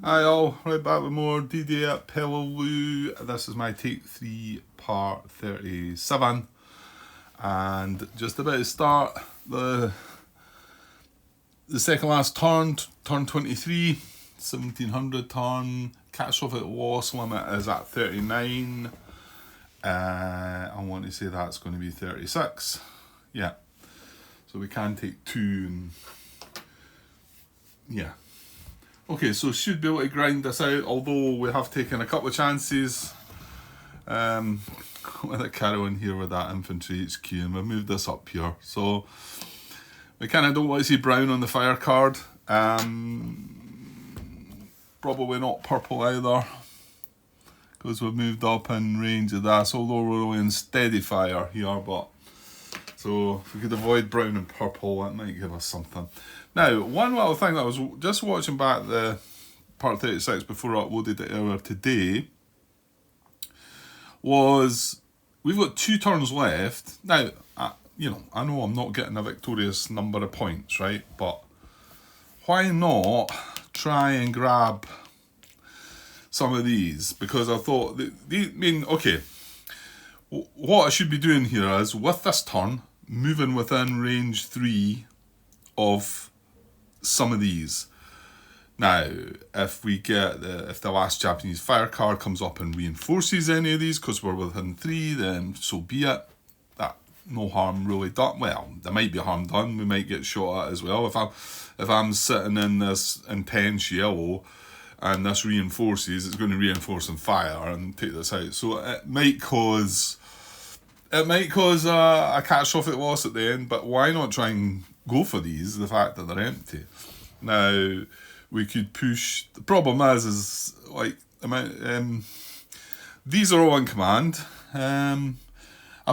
Hi all, right back with more D-Day at Peleliu. This is my take 3, part 37. And just about to start the second last turn 23, 1700 turn. Catastrophic loss limit is at 39. I want to say that's going to be 36. Yeah. So we can take 2 and yeah. Okay, so should be able to grind this out, although we have taken a couple of chances with a carrying here with that infantry HQ, and we've moved this up here. So we kind of don't want to see brown on the fire card. Probably not purple either, because we've moved up in range of this, although we're only in steady fire here. But so if we could avoid brown and purple, that might give us something. Now, one little thing that I was just watching back the part 36 before I uploaded it earlier today was we've got 2 turns left. Now, I know I'm not getting a victorious number of points, right? But why not try and grab some of these? Because I thought, what I should be doing here is, with this turn, moving within range 3 of some of these. Now, if the last Japanese fire card comes up and reinforces any of these because we're within 3, then so be it. That no harm really done. Well, there might be harm done. We might get shot at as well. If I'm sitting in this intense yellow and this reinforces, it's going to reinforce and fire and take this out. So it might cause a catastrophic loss at the end. But why not try and go for these? The fact that they're empty. Now, we could push. The problem is like these are all in command. I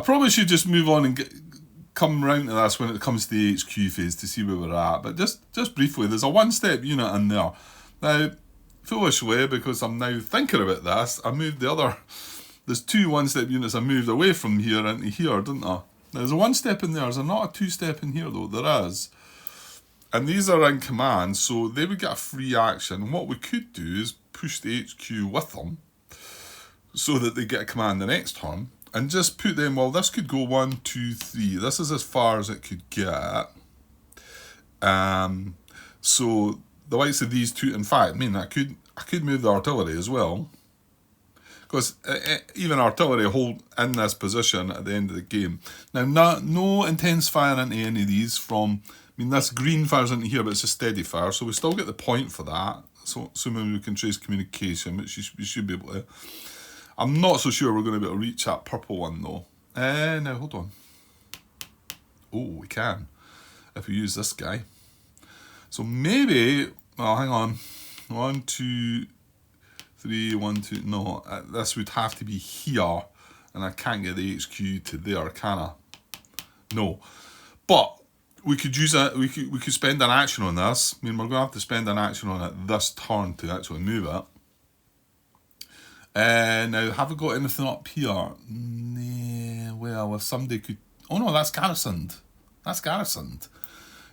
probably should just move on and come round to this when it comes to the HQ phase to see where we're at. But just briefly, there's a 1-step unit in there. Now, foolishly, because I'm now thinking about this, I moved the other. There's 2 1-step units I moved away from here into here, didn't I? There's a 1-step in there. There's not a 2-step in here though. There is. And these are in command, so they would get a free action. And what we could do is push the HQ with them so that they get a command the next turn. And just put them, well, this could go 1, 2, 3. This is as far as it could get. So the likes of these 2, in fact, I could move the artillery as well. Because even artillery hold in this position at the end of the game. Now, no intense fire into any of these from... this green fires into here, but it's a steady fire, so we still get the point for that. So assuming we can trace communication, which we should be able to. I'm not so sure we're going to be able to reach that purple one, though. Now, hold on. Oh, we can. If we use this guy. So maybe... Well, hang on. 1, 2, 3, 1, 2... No, this would have to be here. And I can't get the HQ to there, can I? No. But... we could use that. We could spend an action on this. We're going to have to spend an action on it this turn to actually move it. Now, have we got anything up here? Nah, well, if somebody could... Oh no, that's garrisoned.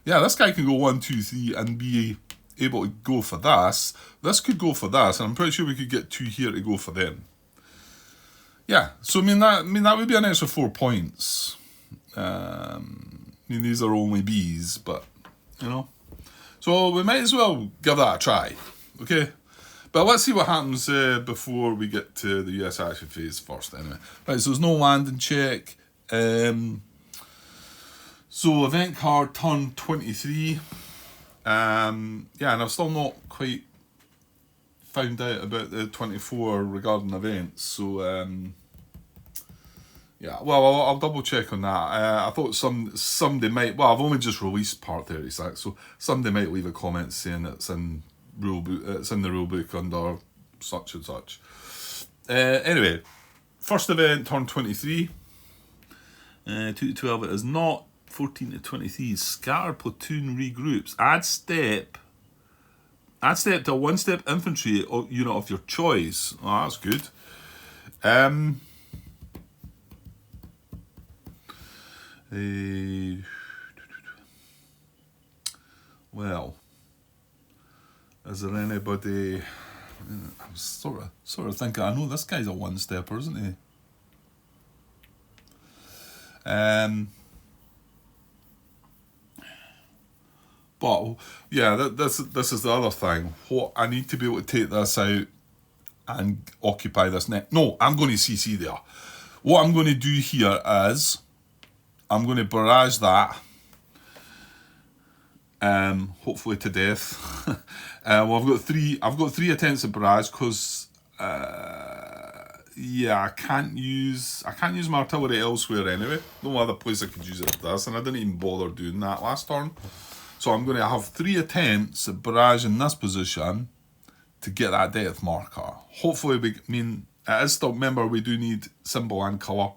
Yeah, this guy can go 1, 2, 3 and be able to go for this. This could go for this, and I'm pretty sure we could get 2 here to go for them. Yeah, so that would be an extra 4 points. These are only Bs, but, So we might as well give that a try, okay? But let's see what happens before we get to the US action phase first, anyway. Right, so there's no landing check. So event card turn 23. And I've still not quite found out about the 24 regarding events, so... yeah, well, I'll double check on that. I thought somebody might... Well, I've only just released part 36, so somebody might leave a comment saying it's in the rulebook under such and such. Anyway, first event, turn 23. 2 to 12 it is not. 14 to 23 is scattered platoon regroups. Add step to a 1-step infantry unit of your choice. Oh, that's good. Well, Is there anybody? I was sort of thinking. I know this guy's a one-stepper, isn't he? But yeah, this is the other thing. What I need to be able to take this out and occupy this net. No, I'm going to CC there. What I'm going to do here is I'm going to barrage that. Hopefully to death. Well, I've got three attempts at barrage because yeah, I can't use my artillery elsewhere anyway. No other place I could use it for this, and I didn't even bother doing that last turn. So I'm going to have 3 attempts at barrage in this position to get that depth marker. Hopefully, it is still, remember, we do need symbol and colour.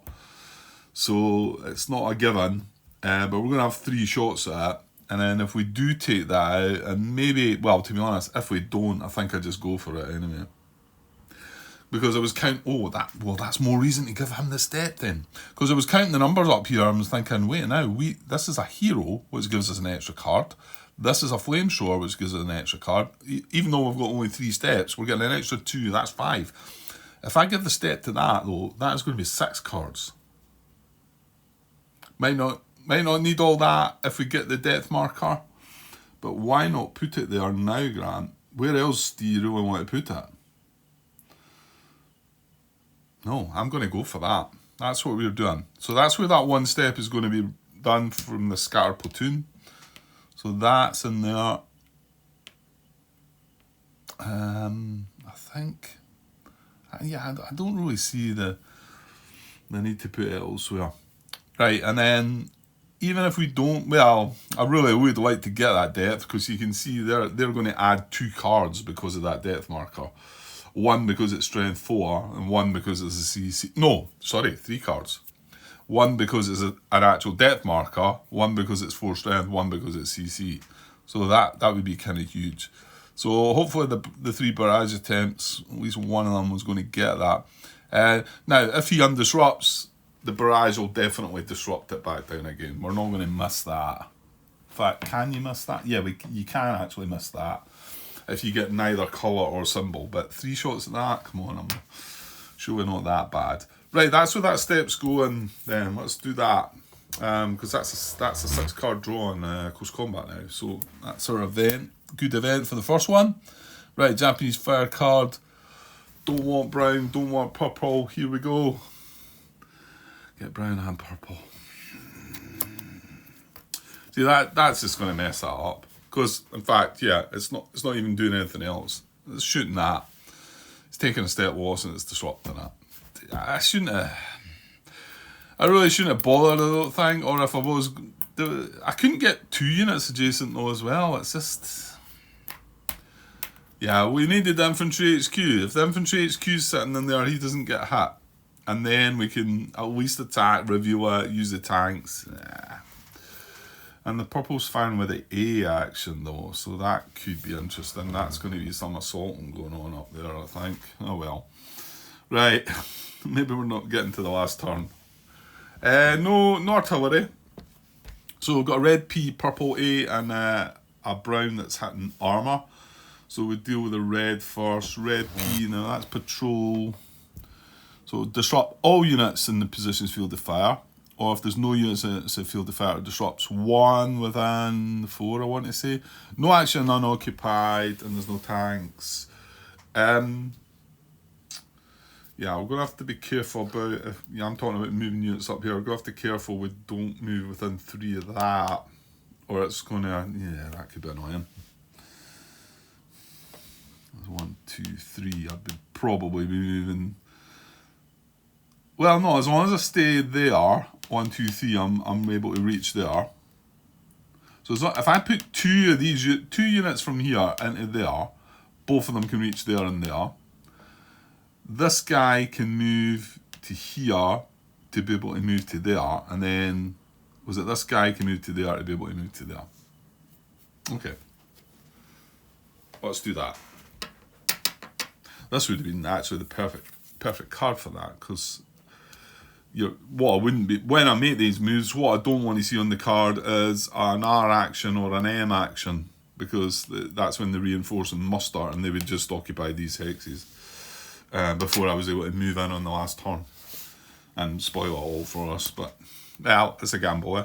So it's not a given, but we're going to have 3 shots at it. And then if we do take that out, and maybe, well, to be honest, if we don't, I think I just go for it anyway. Because I was that's more reason to give him the step then. Because I was counting the numbers up here, and I was thinking, wait now, this is a hero, which gives us an extra card. This is a flame shower, which gives us an extra card. Even though we've got only 3 steps, we're getting an extra 2, that's 5. If I give the step to that though, that is going to be 6 cards. Might not need all that if we get the depth marker, but why not put it there now, Grant? Where else do you really want to put it? No, I'm going to go for that. That's what we're doing. So that's where that 1 step is going to be done from the scatter platoon. So that's in there. I think, yeah, I don't really see the need to put it elsewhere. Right, and then even if we don't, well, I really would like to get that depth because you can see they're going to add 2 cards because of that depth marker. 1 because it's strength 4 and 1 because it's a CC. No, sorry, 3 cards. 1 because it's an actual depth marker, 1 because it's 4 strength, 1 because it's CC. So that would be kind of huge. So hopefully the 3 barrage attempts, at least one of them was going to get that. Now, if he undisrupts, the barrage will definitely disrupt it back down again. We're not going to miss that. In fact, can you miss that? Yeah, you can actually miss that if you get neither colour or symbol. But 3 shots at that, come on, I'm sure we're not that bad. Right, that's where that step's going then. Let's do that. Because that's a 6 card draw in Close Combat now. So that's our event. Good event for the first one. Right, Japanese fire card. Don't want brown, don't want purple. Here we go. Get brown and purple. See, that's just going to mess that up. Because, in fact, yeah, it's not even doing anything else. It's shooting that. It's taking a step loss and it's disrupting it. I really shouldn't have bothered, I don't think. Or if I was, I couldn't get 2 units adjacent though as well. It's just, yeah, we needed the infantry HQ. If the infantry HQ is sitting in there, he doesn't get hit. And then we can at least attack, review it, use the tanks. And the purple's fine with the A action though, so that could be interesting. That's going to be some assaulting going on up there, I think. Oh well. Right, maybe we're not getting to the last turn. No artillery. So we've got a red P, purple A, and a brown that's hitting armour. So we deal with the red first. Red P, now that's patrol. So disrupt all units in the position's field of fire. Or if there's no units in the field of fire, it disrupts 1 within 4, I want to say. No action unoccupied, and there's no tanks. Yeah, we're going to have to be careful about, I'm talking about moving units up here, we're going to have to be careful we don't move within 3 of that, or it's going to, yeah, that could be annoying. There's 1, 2, 3, I'd probably be moving, well no, as long as I stay there, 1, 2, 3, I'm able to reach there. So if I put 2 of these, 2 units from here into there, both of them can reach there and there. This guy can move to here to be able to move to there, and then was it this guy can move to there to be able to move to there? Okay, let's do that. This would have been actually the perfect card for that, because what I wouldn't be when I make these moves, what I don't want to see on the card is an R action or an M action, because that's when the reinforcing must start, and they would just occupy these hexes before I was able to move in on the last turn and spoil it all for us. But, well, it's a gamble, eh?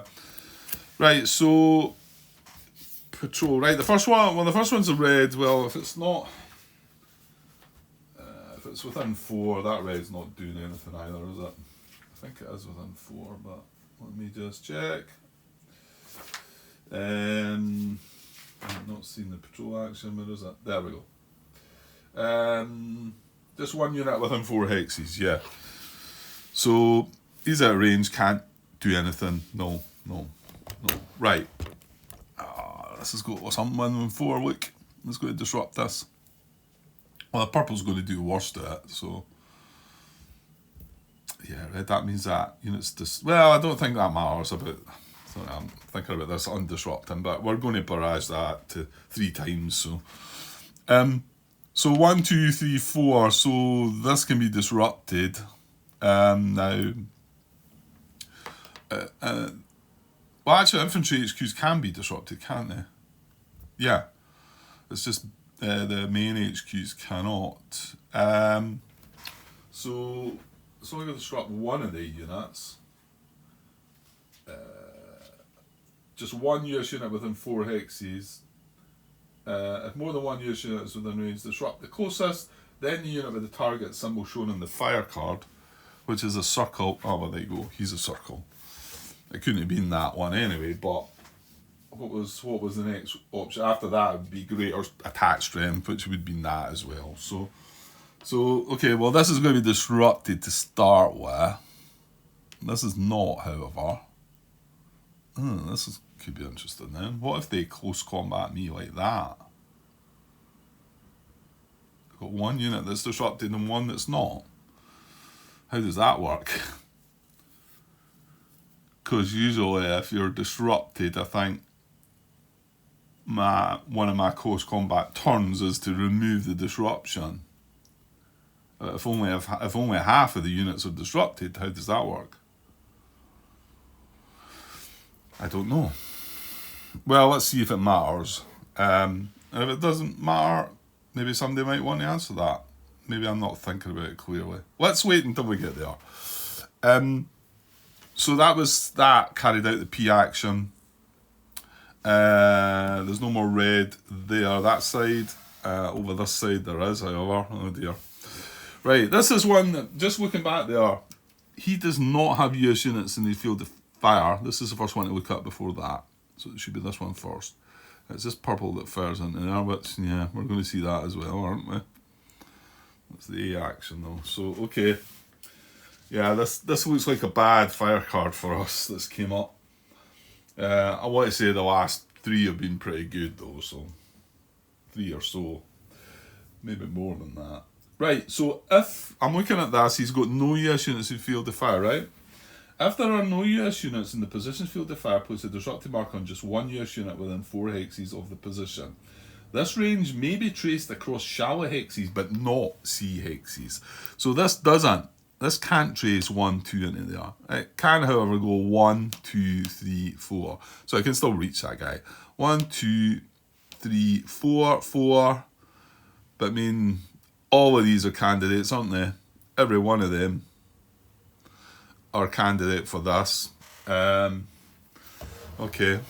Right, so patrol. Right, the first one, well, the first one's a red. Well, if it's not, if it's within 4, that red's not doing anything either, is it? I think it is within 4, but let me just check. I've not seen the patrol action. Where is it? There we go. Just 1 unit within 4 hexes, yeah. So he's out of range, can't do anything. No. Right. This has got something within 4. Look, it's going to disrupt this. Well, the purple's going to do worse to it, so. Yeah, red, that means that units well, I don't think that matters about. Sorry, I'm thinking about this undisrupting, but we're going to barrage that to 3 times, so. So 1, 2, 3, 4. So this can be disrupted. Now. Well, actually, infantry HQs can be disrupted, can't they? Yeah. It's just the main HQs cannot. So it's only going to disrupt 1 of the units. Just 1 US unit within 4 hexes. If more than 1 US unit is within range, disrupt the closest, then the unit with the target symbol shown on the fire card, which is a circle. Oh, well, there you go. He's a circle. It couldn't have been that one anyway, but what was the next option? After that would be greater attack strength, which would be that as well. So okay, well, this is going to be disrupted to start with. This is not, however. Could be interesting then. What if they close combat me like that? I've got 1 unit that's disrupted and 1 that's not. How does that work? Because usually if you're disrupted, I think one of my close combat turns is to remove the disruption. If only half of the units are disrupted, how does that work? I don't know. Well, let's see if it matters. And if it doesn't matter, maybe somebody might want to answer that. Maybe I'm not thinking about it clearly. Let's wait until we get there. So that carried out the P action. There's no more red there, that side. Over this side there is, however. Oh dear. Right, this is one that, just looking back there, he does not have US units in the field of fire. This is the first one to look at before that. So it should be this one first. It's this purple that fires into there, but yeah, we're going to see that as well, aren't we? That's the A action though. So, okay. Yeah, this looks like a bad fire card for us that's came up. I want to say the last 3 have been pretty good though, so 3 or so. Maybe more than that. Right, so if I'm looking at this, he's got no US units in field of fire, right? If there are no US units in the position field of fire, place a disruptive mark on just 1 US unit within 4 hexes of the position. This range may be traced across shallow hexes, but not C hexes. So this can't trace 1, 2 into there. It can, however, go 1, 2, 3, 4. So I can still reach that guy. 1, 2, 3, 4, 4. But I mean, all of these are candidates, aren't they? Every one of them are candidate for this. Okay.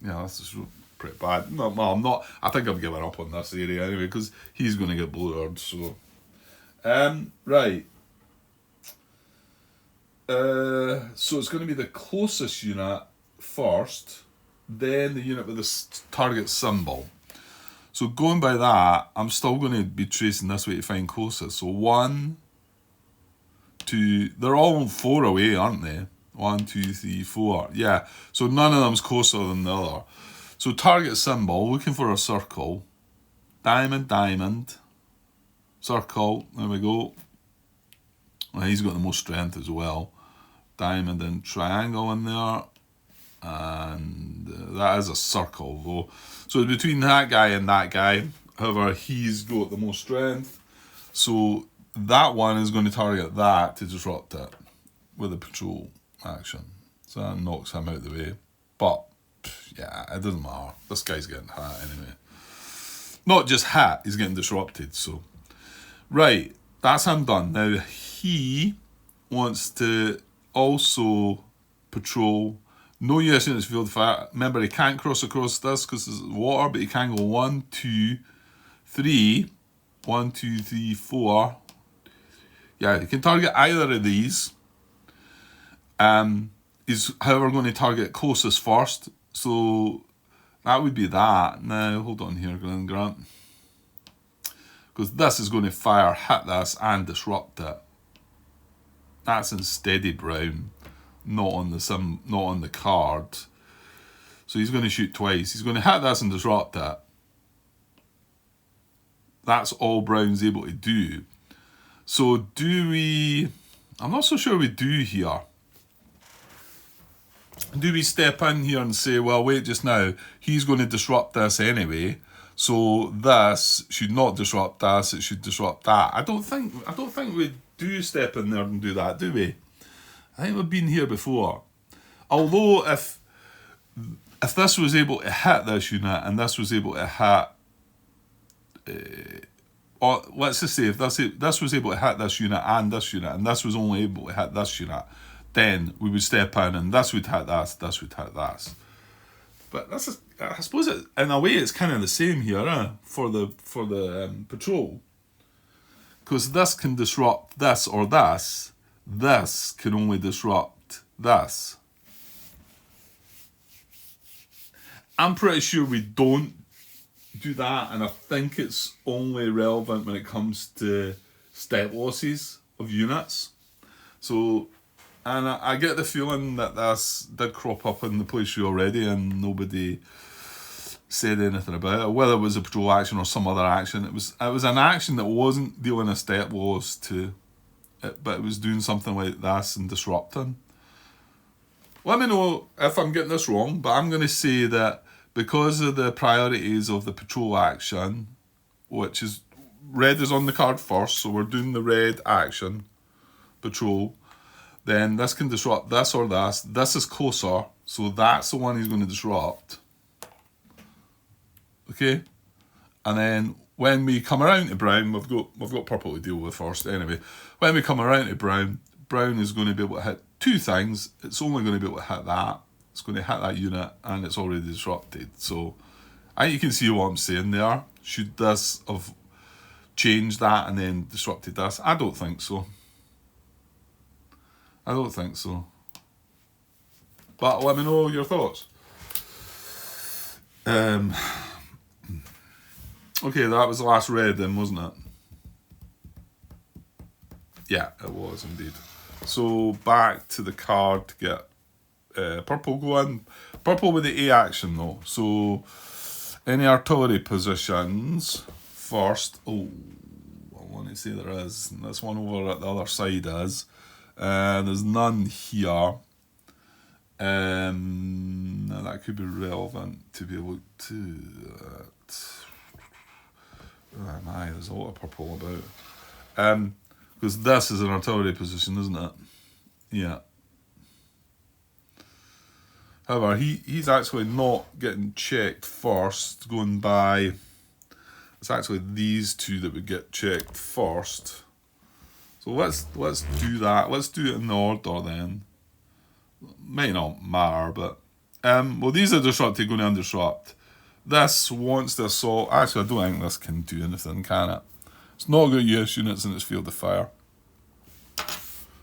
Yeah, this is pretty bad. No, well, I'm not. I think I'm giving up on this area anyway, because he's going to get blurred. So, right. So it's going to be the closest unit first, then the unit with the target symbol. So going by that, I'm still going to be tracing this way to find closest. So 1, 2, they're all 4 away, aren't they? 1, 2, 3, 4. Yeah, so none of them's closer than the other. So target symbol, looking for a circle. Diamond, diamond. Circle, there we go. Well, he's got the most strength as well. Diamond and triangle in there. And that is a circle though. So it's between that guy and that guy. However, he's got the most strength. So that one is going to target that to disrupt it with a patrol action. So that knocks him out of the way. But Yeah, it doesn't matter. This guy's getting hit anyway. Not just hit, he's getting disrupted, so. Right, that's him done. Now, he wants to also patrol. No US units field fire. Remember, he can't cross across this because it's water, but he can go 1, 2, 3. 1, 2, 3, 4. Yeah, he can target either of these. He's, however, going to target closest first. So that would be that. Now, hold on here, Glenn Grant. Because this is going to fire, hit this, and disrupt it. That's in steady brown, not on the card. So he's going to shoot twice. He's going to hit this and disrupt it. That's all brown's able to do. So do we... I'm not so sure we do here. Do we step in here and say, well, wait just now, he's going to disrupt this anyway, so this should not disrupt this, it should disrupt that. I don't think we do step in there and do that, do we? I think we've been here before. Although if this was able to hit this unit and this was able to hit, or let's just say if this was able to hit this unit and this was only able to hit this unit, then we would step in and this would hit this would hit this. But that's just, I suppose in a way it's kind of the same here for the patrol, because this can disrupt this or this. This can only disrupt this. I'm pretty sure we don't do that, and I think it's only relevant when it comes to step losses of units. So, and I get the feeling that this did crop up in the playthrough already and nobody said anything about it, whether it was a patrol action or some other action. It was an action that wasn't dealing a step loss to it, but it was doing something like this and disrupting. Let me know if I'm getting this wrong, but I'm going to say that because of the priorities of the patrol action, which is red is on the card first, so we're doing the red action, patrol, then this can disrupt this or this. This is closer, so that's the one he's going to disrupt. Okay? And then when we come around to brown, we've got purple to deal with first anyway. When we come around to brown, brown is going to be able to hit two things. It's only going to be able to hit that. It's going to hit that unit, and it's already disrupted. So I think you can see what I'm saying there. Should this have changed that and then disrupted this? I don't think so. I don't think so. But let me know your thoughts. Okay, that was the last red then, wasn't it? Yeah, it was indeed. So back to the card to get purple going. Purple with the A action though. So any artillery positions first. Oh, I want to say there is. This one over at the other side is. There's none here. Now that could be relevant to be able to do that. Oh my, there's a lot of purple about. Because this is an artillery position, isn't it? Yeah. However, he's actually not getting checked first, going by... It's actually these two that would get checked first. So let's do that. Let's do it in order then. May not matter, but... well, these are disrupted, going to undisrupt. This wants to assault... Actually, I don't think this can do anything, can it? It's not got US units in its field of fire.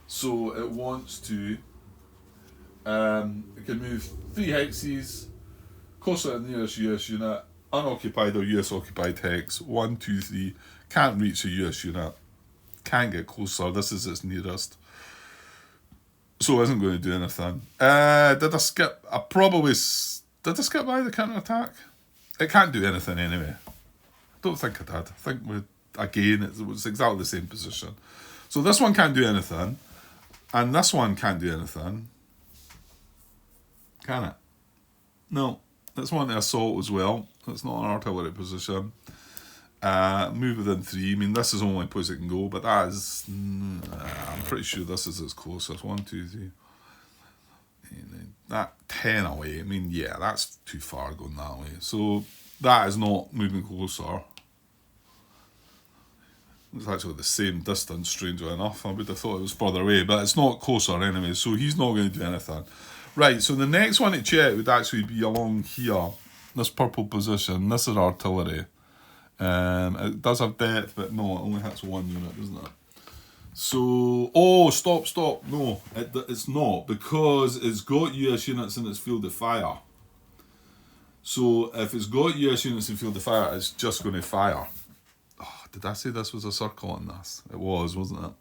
So it wants to... it can move 3 hexes, closer to the nearest US unit, unoccupied or US occupied hex, 1, 2, 3, can't reach a US unit, can't get closer, this is its nearest. So it isn't going to do anything. Did I skip? Did I skip by the counter attack? It can't do anything anyway. I don't think I did. I think again it was exactly the same position. So this one can't do anything, and this one can't do anything. Can it? No. Let's want to assault as well. It's not an artillery position. Move within 3. I mean, this is the only place it can go, but that is... I'm pretty sure this is its closest. 1, 2, 3. that 10 away. I mean, yeah, that's too far going that way. So that is not moving closer. It's actually the same distance, strangely enough. I would have thought it was further away, but it's not closer anyway, so he's not going to do anything. Right, so the next one to check would actually be along here. This purple position. This is artillery. It does have depth, but no, it only hits one unit, doesn't it? So, oh, stop. No, it's not, because it's got US units in its field of fire. So, if it's got US units in field of fire, it's just going to fire. Oh, did I say this was a circle on this? It was, wasn't it?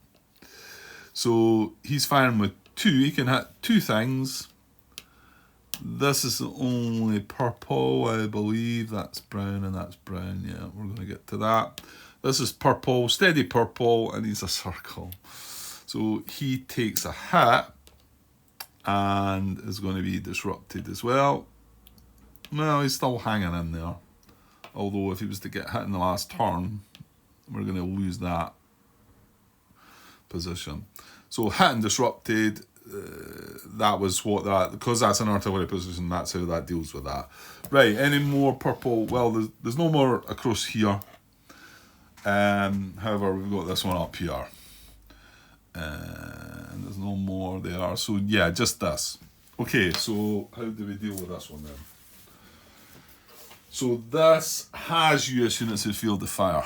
So, he's firing with 2. He can hit 2 things. This is the only purple, I believe. That's brown and that's brown. Yeah, we're going to get to that. This is purple, steady purple, and he's a circle. So he takes a hit and is going to be disrupted as well. Well, he's still hanging in there. Although if he was to get hit in the last turn, we're going to lose that position. So hit and disrupted, that was what that, because that's an artillery position, that's how that deals with that. Right, any more purple? Well, there's no more across here. However, we've got this one up here. And there's no more there. So yeah, just this. Okay, so how do we deal with this one then? So this has US units in field of fire.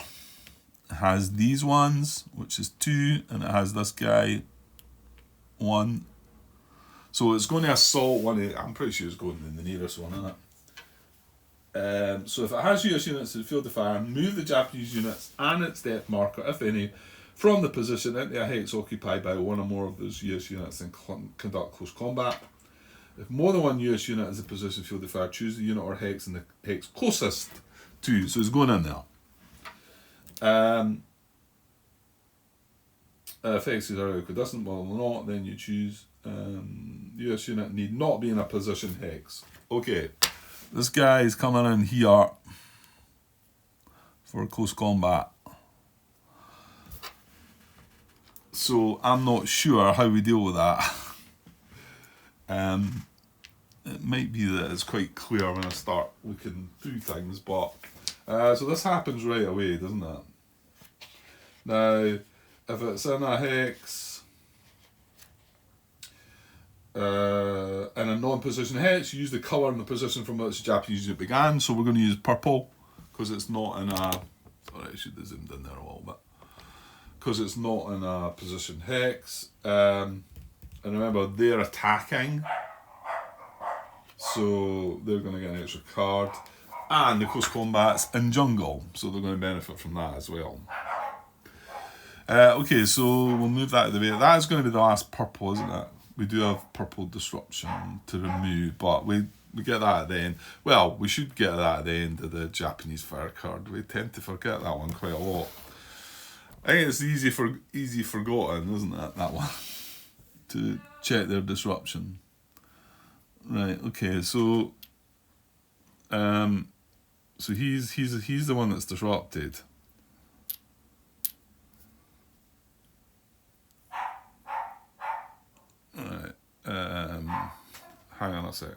It has these ones, which is 2, and it has this guy, 1. So it's going to assault one. I'm pretty sure it's going in the nearest one, isn't it? So if it has US units in the field of fire, move the Japanese units and its depth marker, if any, from the position into a hex occupied by one or more of those US units and conduct close combat. If more than one US unit is in position field of fire, choose the unit or hex in the hex closest to. So it's going in there. If hexes are equidistant, well, not, then you choose US unit need not be in a position hex. Okay. This guy is coming in here for close combat. So I'm not sure how we deal with that. It might be that it's quite clear when I start looking through things, but so this happens right away, doesn't it? Now, if it's in a hex, in a non-position hex, you use the colour and the position from which the Japanese unit began. So we're going to use purple because it's not in a. Sorry, I should have zoomed in there a little bit. Because it's not in a position hex. And remember, they're attacking, so they're going to get an extra card. And the close combat's in jungle, so they're going to benefit from that as well. Okay, so we'll move that out of the way. That is going to be the last purple, isn't it? We do have purple disruption to remove, but we get that at the end. Well, we should get that at the end of the Japanese fire card. We tend to forget that one quite a lot. I think it's easy forgotten, isn't it, that one? To check their disruption. Right, okay, so he's the one that's disrupted. Right, hang on a sec.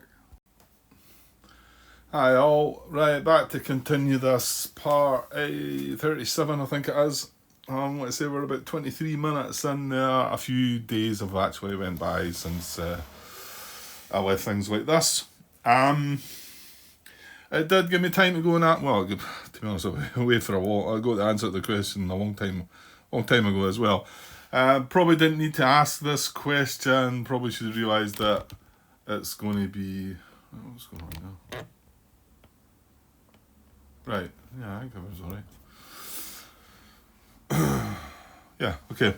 Hi all, right, back to continue this part 37, I think it is. Let's say we're about 23 minutes in there. A few days have actually went by since I left things like this. It did give me time to go on that. Well, to be honest, I was away for a while. I got the answer to the question a long time ago as well. Probably didn't need to ask this question. Probably should have realised that it's going to be. What's going on now? Right. Yeah, I think I was alright. Yeah, okay.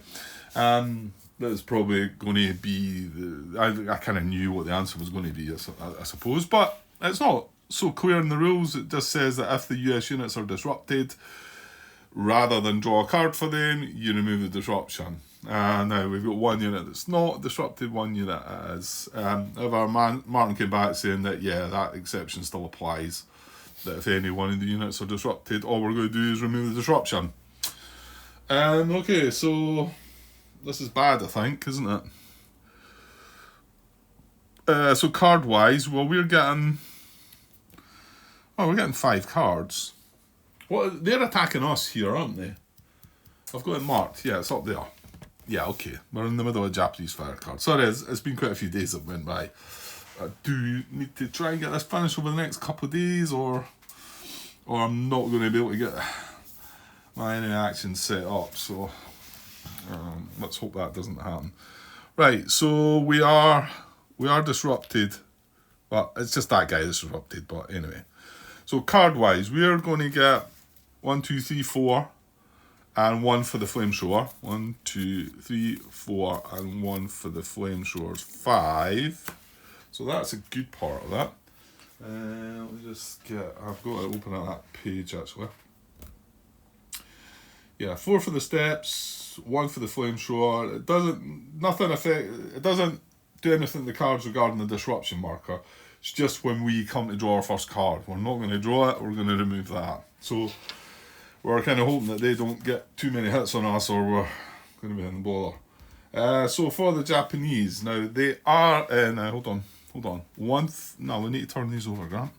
That's probably going to be I kind of knew what the answer was going to be, I suppose, but it's not so clear in the rules. It just says that if the US units are disrupted, rather than draw a card for them, you remove the disruption. Now we've got one unit that's not disrupted, one unit is. However, Martin came back saying that yeah, that exception still applies. That if any one of the units are disrupted, all we're going to do is remove the disruption. Okay, so this is bad, I think, isn't it? So card wise, well, we're getting 5 cards. What, they're attacking us here, aren't they? I've got it marked. Yeah, it's up there. Yeah, okay. We're in the middle of Japanese fire card. Sorry, it's been quite a few days that went by. I do need to try and get this finished over the next couple of days, or I'm not going to be able to get my enemy action set up. So let's hope that doesn't happen. Right, so we are disrupted. Well, it's just that guy that's disrupted, but anyway. So card wise, we are going to get 1, 2, 3, 4, and 1 for the flamethrower. 1, 2, 3, 4, and 1 for the flamethrowers. 5. So that's a good part of that. Let me just get. I've got to open up that page actually. Yeah, 4 for the steps, 1 for the flamethrower. It doesn't do anything to the cards regarding the disruption marker. It's just when we come to draw our first card. We're not going to draw it, we're going to remove that. So we're kind of hoping that they don't get too many hits on us, or we're going to be in the bother. So for the Japanese, now they are now hold on. No, we need to turn these over, Grant.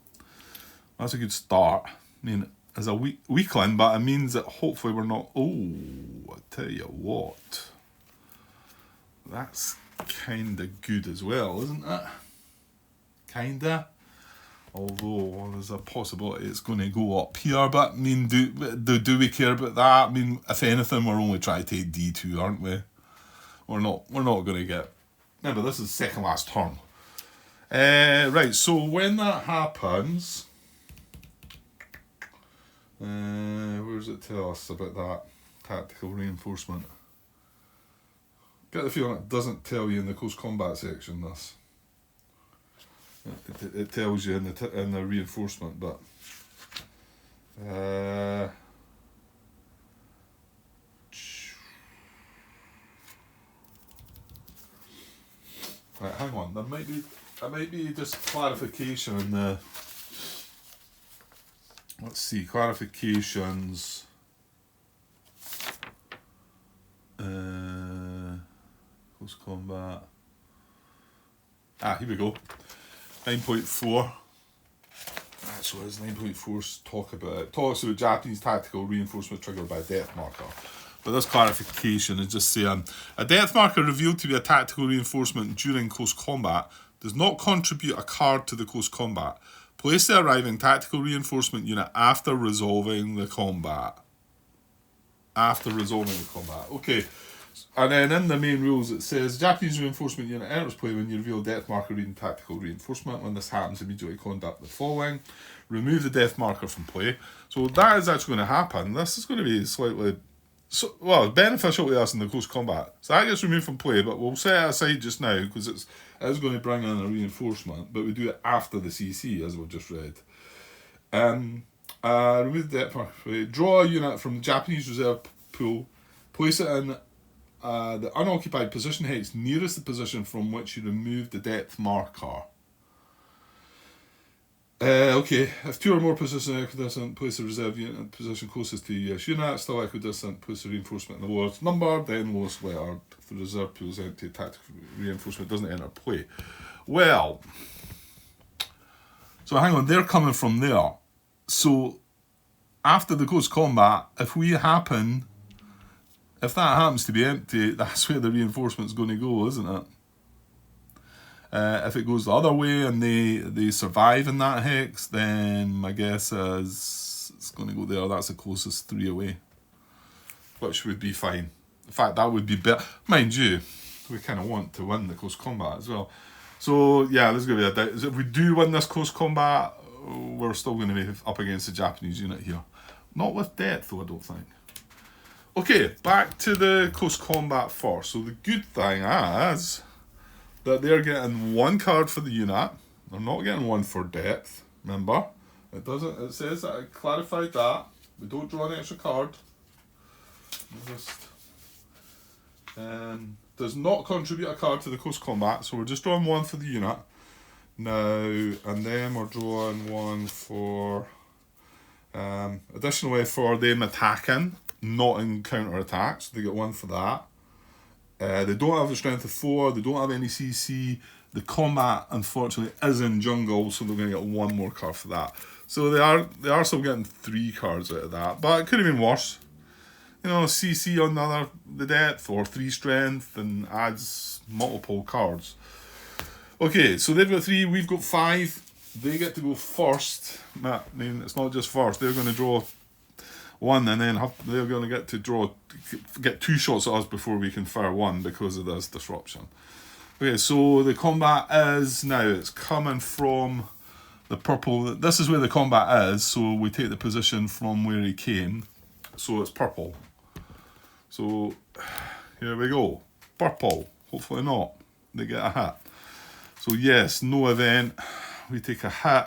That's a good start. I mean, as a weakling, but it means that hopefully we're not. Oh, I tell you what, that's kinda good as well, isn't it? Kinda. Although there's a possibility it's going to go up here, but I mean, do we care about that? I mean, if anything, we're only trying to take D2, aren't we? We're not going to get. Remember, this is second last turn. Right. So when that happens, where does it tell us about that tactical reinforcement? Get the feeling it doesn't tell you in the close combat section. This. It tells you in the reinforcement, but right, hang on. There might be just clarification in the. Let's see, clarifications. Close combat. Here we go. 9.4. That's what 9.4's talk about. It talks about Japanese tactical reinforcement triggered by a death marker. But this clarification is just saying, a death marker revealed to be a tactical reinforcement during close combat does not contribute a card to the close combat. Place the arriving tactical reinforcement unit after resolving the combat. Okay. And then in the main rules it says, Japanese reinforcement unit enters play when you reveal death marker reading tactical reinforcement. When this happens, immediately conduct the following. Remove the death marker from play. So that is actually going to happen. This is going to be slightly... beneficial to us in the close combat. So that gets removed from play, but we'll set it aside just now because it is going to bring in a reinforcement, but we do it after the CC, as we've just read. Remove the death marker. Draw a unit from the Japanese reserve pool, place it in the unoccupied position hex nearest the position from which you remove the depth marker. Okay, if 2 or more positions are equidistant, place the reserve unit in the position closest to the US unit. Still equidistant, place the reinforcement in the lowest number, then lowest letter. If the reserve pool is empty, tactical reinforcement doesn't enter play. Well, so hang on, they're coming from there. So after the close combat, if that happens to be empty, that's where the reinforcement's going to go, isn't it? If it goes the other way and they survive in that hex, then my guess is it's going to go there. That's the closest 3 away, which would be fine. In fact, that would be better. Mind you, we kind of want to win the close combat as well. So yeah, there's going to be a doubt. If we do win this close combat, we're still going to be up against the Japanese unit here. Not with depth, though, I don't think. Okay, back to the close combat first. So the good thing is that they're getting 1 card for the unit. They're not getting 1 for depth. Remember, it says that I clarified that. We don't draw an extra card. Does not contribute a card to the close combat, so we're just drawing 1 for the unit now, and then we're drawing 1 for additionally for them attacking, not in counter attacks. So they get 1 for that. They don't have a strength of 4. They don't have any CC. The combat, unfortunately, is in jungle, so they're going to get one more card for that. So they are still getting 3 cards out of that, but it could have been worse. You know, CC on the depth or 3 strength and adds multiple cards. Okay, so they've got 3, we've got 5. They get to go first. I mean, it's not just first. They're going to draw 1, and then they're going to get 2 shots at us before we can fire 1 because of this disruption. Okay, so the combat is now, it's coming from the purple. This is where the combat is, so we take the position from where he came. So it's purple. So here we go. Purple. Hopefully not. They get a hit. So yes, no event. We take a hit.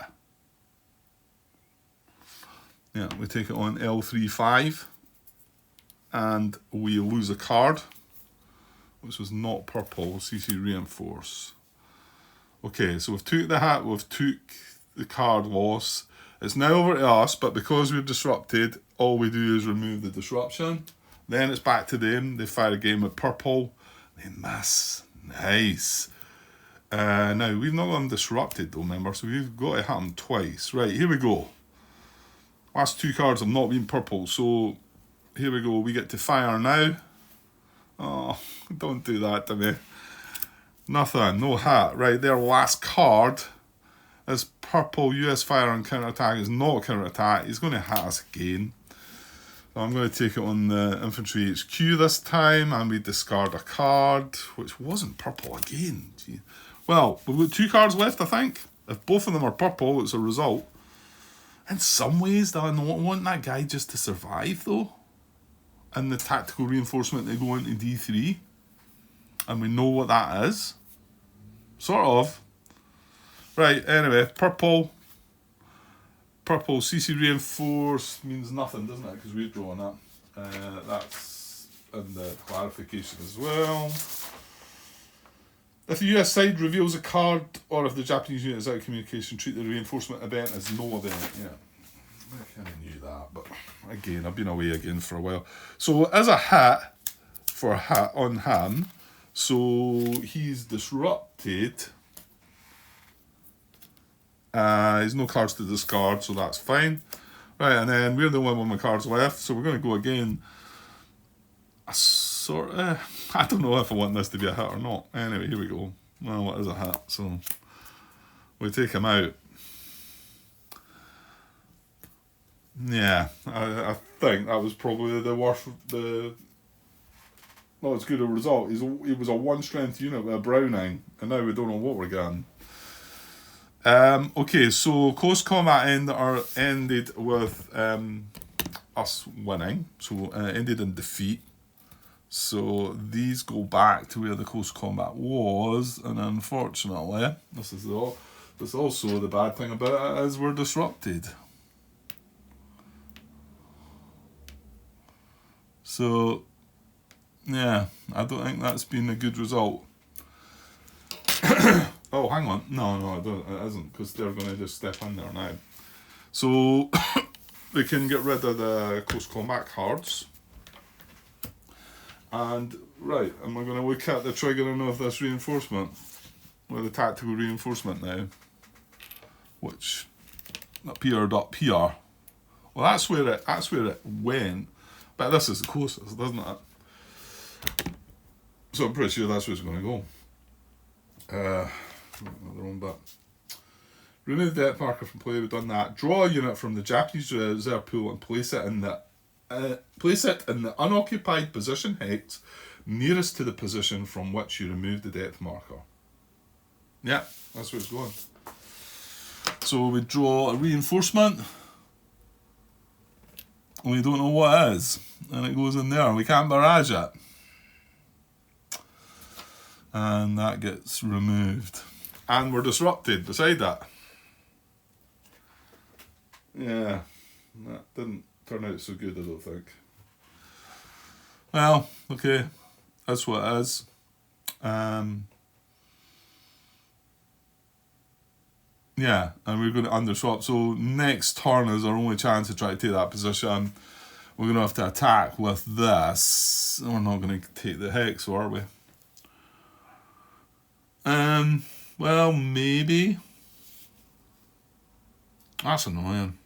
Yeah, we take it on L35. And we lose a card, which was not purple. CC reinforce. Okay, so we've took the hit, we've took the card loss. It's now over to us, but because we're disrupted, all we do is remove the disruption. Then it's back to them. They fire a game with purple. They miss. Nice. Now, we've not got them disrupted though, remember? So we've got to hit them twice. Right, here we go. Last 2 cards have not been purple. So here we go. We get to fire now. Oh, don't do that to me. Nothing. No hit. Right, their last card is purple. US fire and counter-attack is not counter-attack. He's going to hit us again. So I'm going to take it on the infantry HQ this time, and we discard a card, which wasn't purple again. Gee. Well, we've got 2 cards left, I think. If both of them are purple, it's a result. In some ways, I don't want that guy just to survive, though. And the tactical reinforcement, they go into D3. And we know what that is. Sort of. Right, anyway, purple. Purple CC reinforce means nothing, doesn't it? Because we're drawing that. That's in the clarification as well. If the US side reveals a card, or if the Japanese unit is out of communication, treat the reinforcement event as no event. Yeah, I kind of knew that, but again, I've been away again for a while. So as a hit for a hit on him, so he's disrupted. There's no cards to discard, so that's fine. Right, and then we're the only one with cards left, so we're going to go again. I don't know if I want this to be a hit or not. Anyway, here we go. Well, it is a hit, so we take him out. Yeah, I think that was probably the worst. Not as good a result. He was a 1 strength unit with a Browning, and now we don't know what we're getting. Okay, so close combat ended with us winning, so ended in defeat. So these go back to where the close combat was, and unfortunately, this is also the bad thing about it is we're disrupted. So yeah, I don't think that's been a good result. Oh, hang on. No, it isn't, because they're going to just step in there now. So we can get rid of the close combat cards. And, right, and we're going to look at the triggering of this reinforcement, with the tactical reinforcement now, which PR.PR. Well, that's where it went, but this is the closest, doesn't it? So I'm pretty sure that's where it's going to go. Another one, but remove the depth marker from play. We've done that. Draw a unit from the Japanese reserve pool and place it in the unoccupied position hex nearest to the position from which you removed the depth marker. Yeah, that's where it's going. So we draw a reinforcement. We don't know what it is, and it goes in there. We can't barrage it. And that gets removed. And we're disrupted beside that. Yeah, that didn't turn out so good, I don't think. Well, okay, that's what it is. Yeah, and we're going to underswap. So next turn is our only chance to try to take that position. We're going to have to attack with this. We're not going to take the hex, are we? Well, maybe. That's annoying.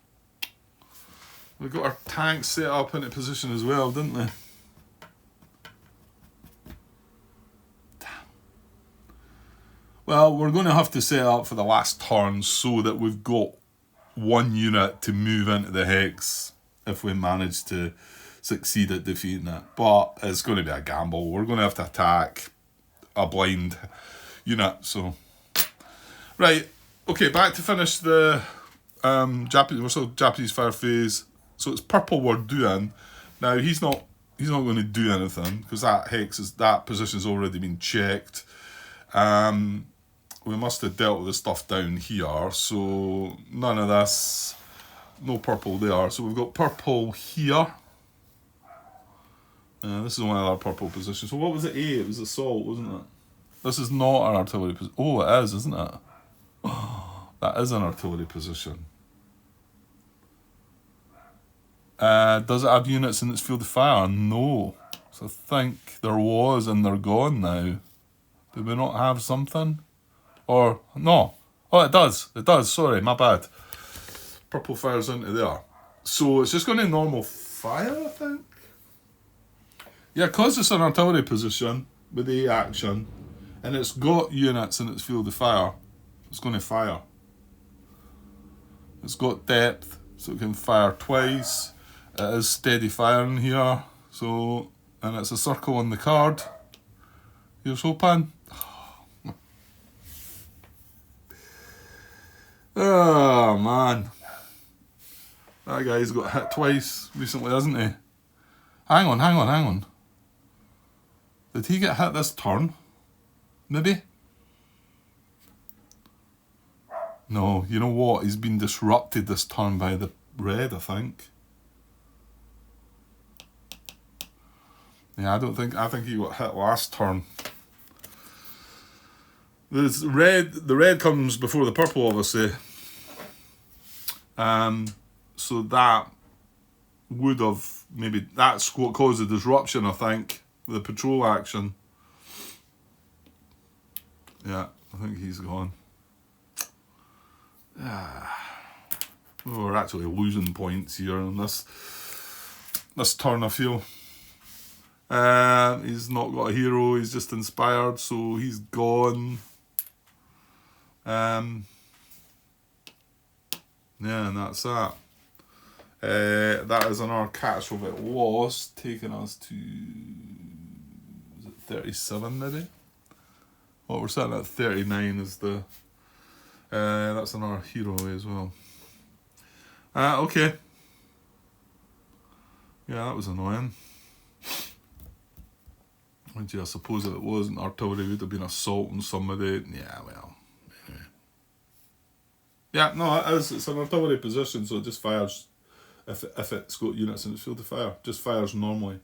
We got our tanks set up into position as well, didn't we? Well, we're going to have to set up for the last turn so that we've got one unit to move into the hex if we manage to succeed at defeating it. But it's going to be a gamble. We're going to have to attack a blind unit. So, right, okay, back to finish the Japanese fire phase. So it's purple we're doing. Now he's not going to do anything because that position's already been checked. We must have dealt with the stuff down here, so none of this, no purple there. So we've got purple here. This is one of our purple positions. So what was it? A? It was assault, wasn't it? This is not an artillery position. Oh, it is, isn't it? Oh, that is an artillery position. Does it have units in its field of fire? No. So I think there was and they're gone now. Did we not have something? Or, no. Oh, it does. It does. Sorry, my bad. Purple fires into there. So it's just going to normal fire, I think. Yeah, because it's an artillery position with the action and it's got units in its field of fire, it's going to fire. It's got depth, so it can fire twice. It is steady firing here. So, and it's a circle on the card. Here's hoping. Oh man, that guy's got hit twice recently, hasn't he? Hang on. Did he get hit this turn? Maybe? No, you know what? He's been disrupted this turn by the red, I think. Yeah, I think he got hit last turn. The red comes before the purple, obviously. So that would have that's what caused the disruption, I think, the patrol action. Yeah, I think he's gone. We're actually losing points here on this turn, I feel. He's not got a hero, he's just inspired, so he's gone. Yeah, and that's that. That is another catastrophic loss, taking us to, is it 37 maybe? Well, we're sitting at 39 is the, that's another hero as well. Okay. Yeah, that was annoying. I suppose if it wasn't artillery, it would have been assaulting somebody. Yeah, well, anyway. Yeah, no, it's an artillery position, so it just fires if it's got units in its field of fire. Just fires normally.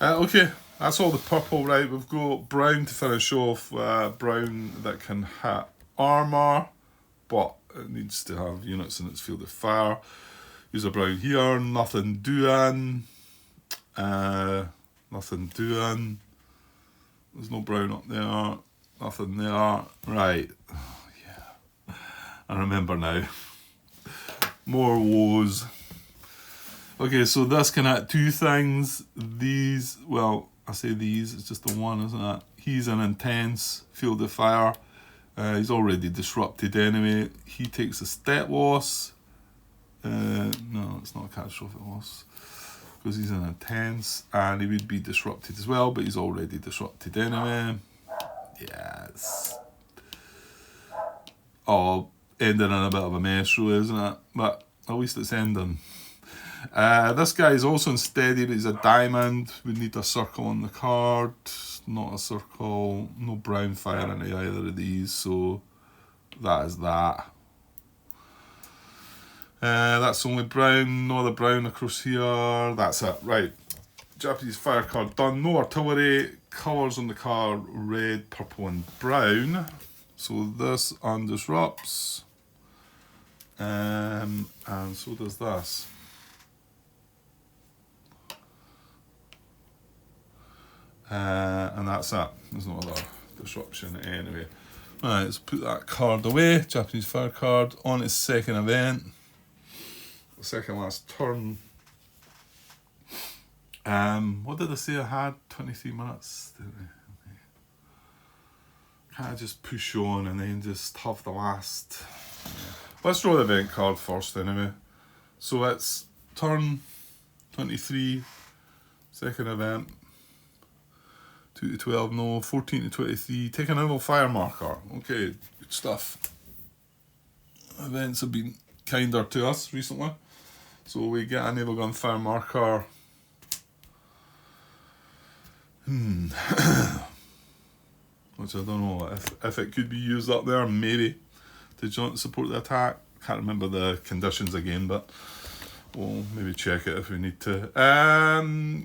Okay, that's all the purple, right? We've got brown to finish off. Brown that can hit armour, but it needs to have units in its field of fire. Use a brown here, nothing doing. Nothing doing. There's no brown up there. Nothing there. Right. Oh, yeah. I remember now. More woes. Okay, so this can hit two things. These, well, I say these, it's just the one, isn't it? He's an intense field of fire. He's already disrupted anyway. He takes a step loss. No, it's not a catastrophic loss, because he's an intense and he would be disrupted as well, but he's already disrupted anyway. Yes. Oh, ending in a bit of a mess, really, isn't it? But at least it's ending. This guy is also unsteady, but he's a diamond. We need a circle on the card. Not a circle. No brown fire into either of these, so that is that. That's only brown, no other brown across here. That's it, right. Japanese fire card done. No artillery. Colours on the card, red, purple and brown. So this undisrupts. And so does this. And that's it. There's no other disruption anyway. Right, let's put that card away. Japanese fire card on its second event. The second last turn. What did I say I had? 23 minutes. Can't I just push on and then just have the last? Let's draw the event card first anyway. So it's turn 23, second event. 2 to 12, no. 14 to 23. Take a naval fire marker. Okay, good stuff. Events have been kinder to us recently. So we get a naval gun fire marker. Which I don't know if it could be used up there, maybe, to support the attack. Can't remember the conditions again, but we'll maybe check it if we need to.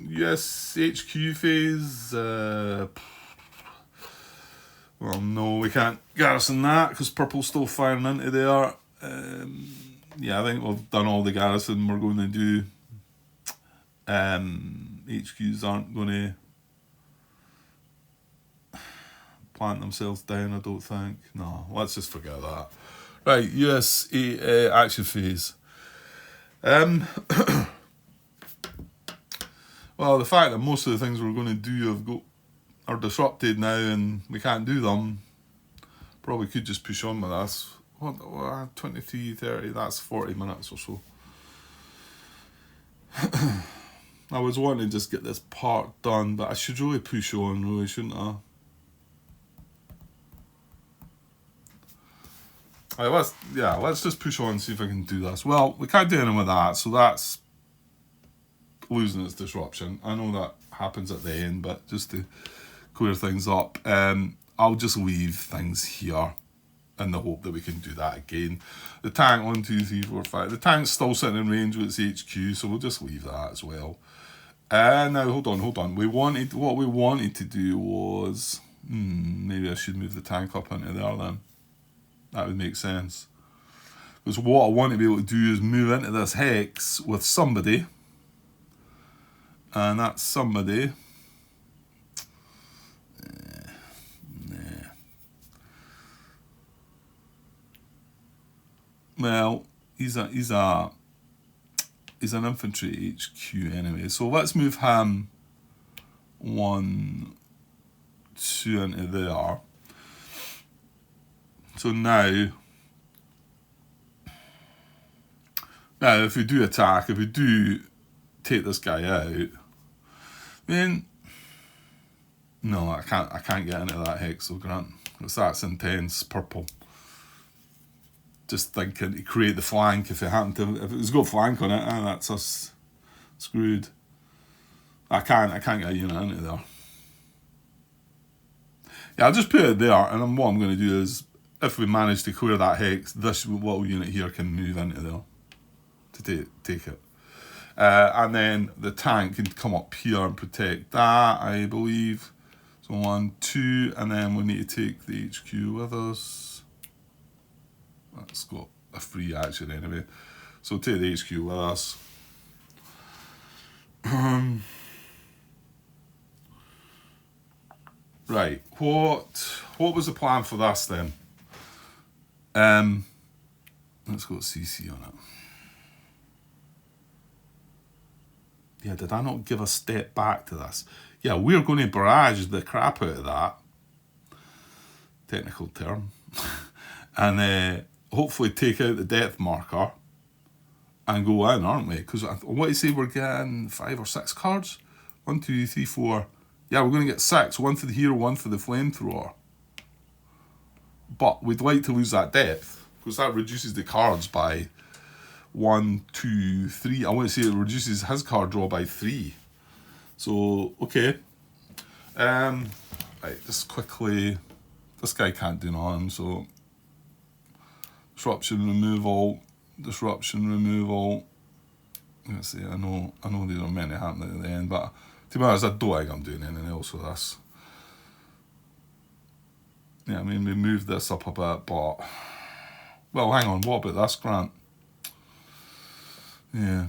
US HQ phase. Well, no, we can't garrison that because purple's still firing into there. Yeah, I think we've done all the garrison we're going to do. HQs aren't going to plant themselves down, I don't think. No, let's just forget that. Right, US action phase. Well, the fact that most of the things we're going to do are disrupted now and we can't do them, probably could just push on with us. What 23, 30, that's 40 minutes or so. I was wanting to just get this part done, but I should really push on, really, shouldn't I? Right, let's just push on and see if I can do this. Well, we can't do anything with that, so that's losing its disruption. I know that happens at the end, but just to clear things up, I'll just leave things here in the hope that we can do that again. The tank, 1, 2, 3, 4, 5. The tank's still sitting in range with its HQ, so we'll just leave that as well. Now, hold on. What we wanted to do was... maybe I should move the tank up into there then. That would make sense. Because what I want to be able to do is move into this hex with somebody. And that somebody... Well, he's an infantry HQ anyway. So let's move him 1, 2 into there. So now if we do attack, if we do take this guy out, then no, I can't get into that hexagram because that's intense purple. Just thinking to create the flank if it was got flank on it, that's us screwed. I can't get a unit into there. Yeah, I'll just put it there, and then what I'm going to do is, if we manage to clear that hex, this little unit here can move into there to take it. And then the tank can come up here and protect that, I believe. So 1, 2, and then we need to take the HQ with us. That's got a free action anyway. So take the HQ with us. Right, what was the plan for this then? Let's go CC on it. Yeah, did I not give a step back to this? Yeah, we're going to barrage the crap out of that. Technical term. And hopefully take out the depth marker and go in, aren't we? Because what do you say, we're getting 5 or 6 cards? 1, 2, 3, 4. Yeah, we're going to get 6. 1 for the hero, 1 for the flamethrower. But we'd like to lose that depth, because that reduces the cards by 1, 2, 3. I want to say it reduces his card draw by 3. So, okay. Right, just quickly. This guy can't do nothing, so... Disruption removal. Let's see, I know these are meant to happen at the end, but to be honest, I don't think I'm doing anything else with this. Yeah, I mean, we moved this up a bit, but... Well, hang on, what about this, Grant? Yeah.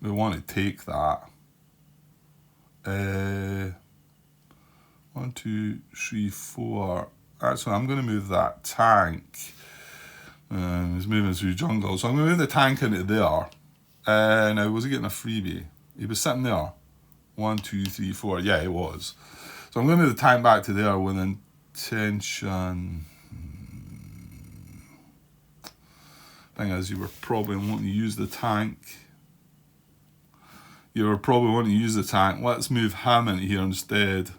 We want to take that. 1, 2, 3, 4. Actually, I'm going to move that tank. He's moving through jungle. So I'm going to move the tank into there. Now, was he getting a freebie? He was sitting there. 1, 2, 3, 4. Yeah, he was. So I'm going to move the tank back to there with intention. Thing is, you were probably wanting to use the tank. Let's move him into here instead.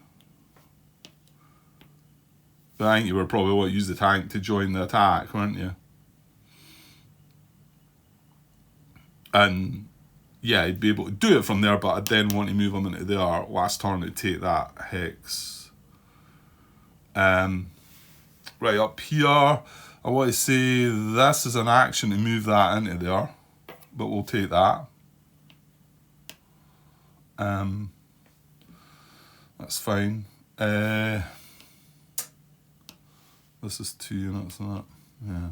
But I think you were probably wanting to use the tank to join the attack, weren't you? And yeah, he'd be able to do it from there, but I then want to move him into there last turn to take that hex. Right up here, I want to say this is an action to move that into there, but we'll take that. That's fine. This is 2 units, isn't it? Yeah.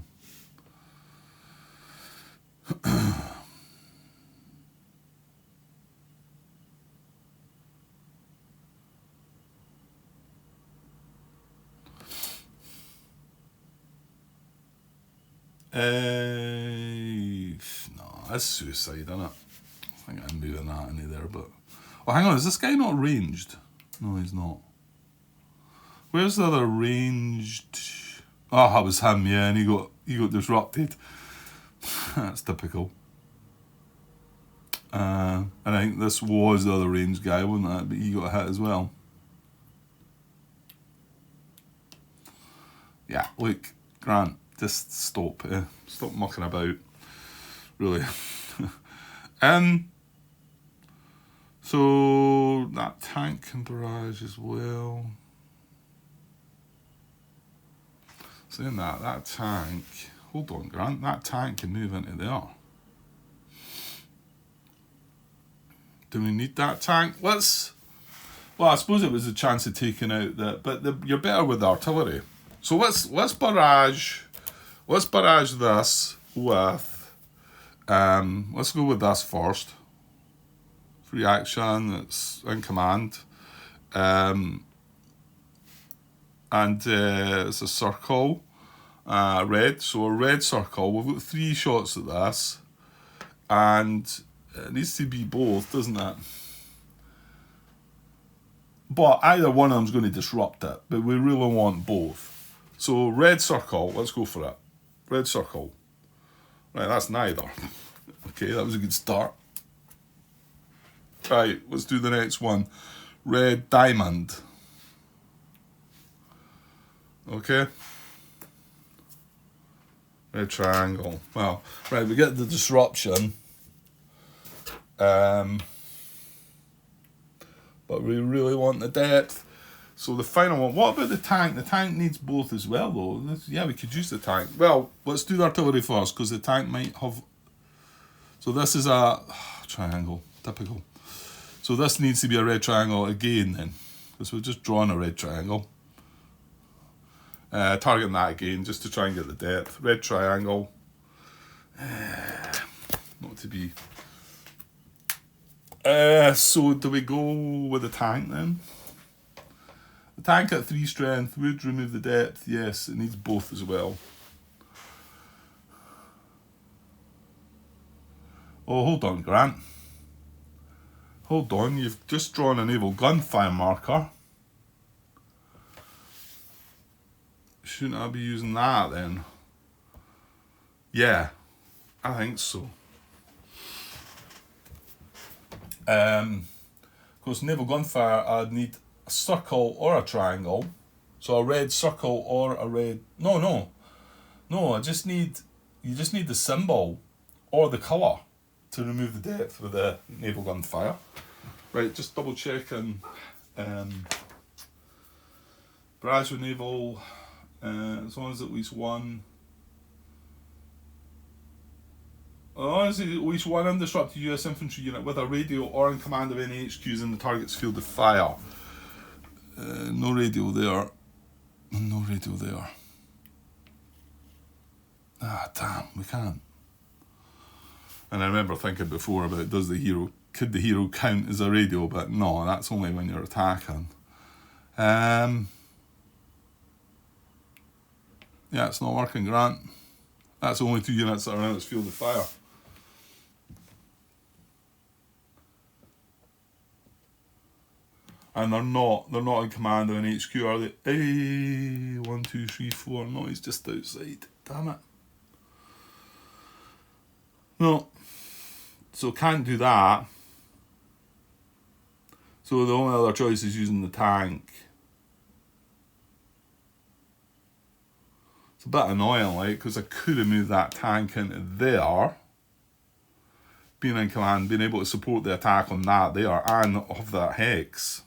No, that's suicide, isn't it? I think I'm moving that into there, but... Oh, hang on, is this guy not ranged? No, he's not. Where's the other ranged... Oh, that was him, yeah, and he got disrupted. That's typical. And I think this was the other ranged guy, wasn't it? But he got hit as well. Yeah, look, Grant, just stop. Stop mucking about. Really. So that tank can barrage as well. Saying that tank, hold on, Grant, that tank can move into there. Do we need that tank? Well, I suppose it was a chance of taking out that, but you're better with the artillery. So let's barrage this with, let's go with this first. Free action, it's in command. And it's a circle, red, so a red circle. We've got 3 shots at this, and it needs to be both, doesn't it? But either one of them's going to disrupt it, but we really want both. So red circle, let's go for it. Red circle. Right, that's neither. Okay, that was a good start. Right, let's do the next one. Red diamond. Okay. Red triangle. Well, right, we get the disruption. But we really want the depth. So the final one, what about the tank? The tank needs both as well, though. Yeah, we could use the tank. Well, let's do the artillery first, because the tank might have... So this is a triangle, typical. So this needs to be a red triangle again then, because we're just drawing a red triangle. Targeting that again, just to try and get the depth. Red triangle. Not to be... so do we go with the tank then? The tank at 3 strength would remove the depth. Yes, it needs both as well. Oh, hold on, Grant. Hold on, you've just drawn a naval gunfire marker. Shouldn't I be using that then? Yeah, I think so. Of course, naval gunfire, I'd need a circle or a triangle. So a red circle or a red... No, you just need the symbol or the colour to remove the depth with the naval gunfire. Right, just double checking. Barrage with naval, as long as at least one... As long as at least one undisrupted US infantry unit with a radio or in command of any HQs in the target's field of fire. No radio there. No radio there. Ah, damn, we can't. And I remember thinking before about could the hero count as a radio, but no, that's only when you're attacking. Yeah, it's not working, Grant. That's only 2 units that are in its field of fire. And they're not in command of an HQ, are they? Hey, 1, 2, 3, 4. No, he's just outside. Damn it. No. So can't do that. So the only other choice is using the tank. It's a bit annoying, like, because I could have moved that tank into there. Being in command, being able to support the attack on that there, and of that hex.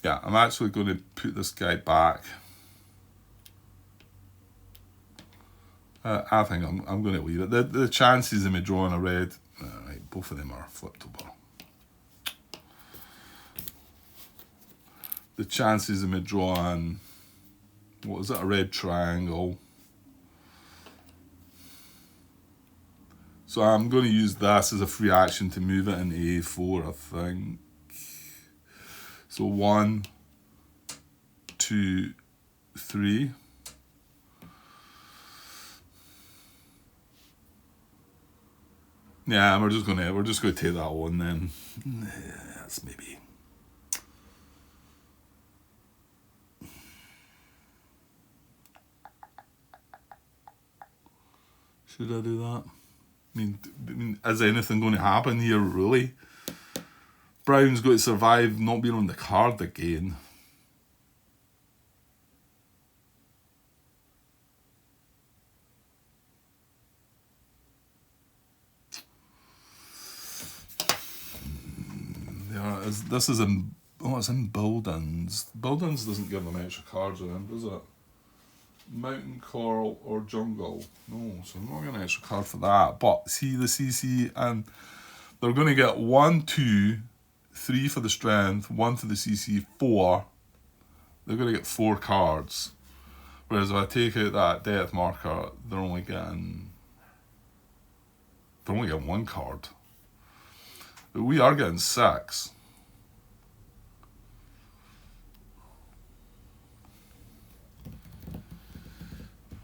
Yeah, I'm actually going to put this guy back. I think I'm going to leave it. The chances of me drawing a red, right, both of them are flipped over. The chances of me drawing, what is it, a red triangle. So I'm going to use this as a free action to move it into A4, I think. So 1, 2, 3. Yeah, we're just gonna take that one then. That's maybe. Should I do that? I mean, is anything going to happen here, really? Brown's got to survive not being on the card again. This is in, it's in Buildings. Buildings doesn't give them extra cards around, does it? Mountain, Coral, or Jungle. No, so I'm not getting an extra card for that. But see the CC, and they're going to get 1, 2, 3 for the strength, 1 for the CC, 4. They're going to get 4 cards. Whereas if I take out that death marker, they're only getting 1 card. But we are getting 6.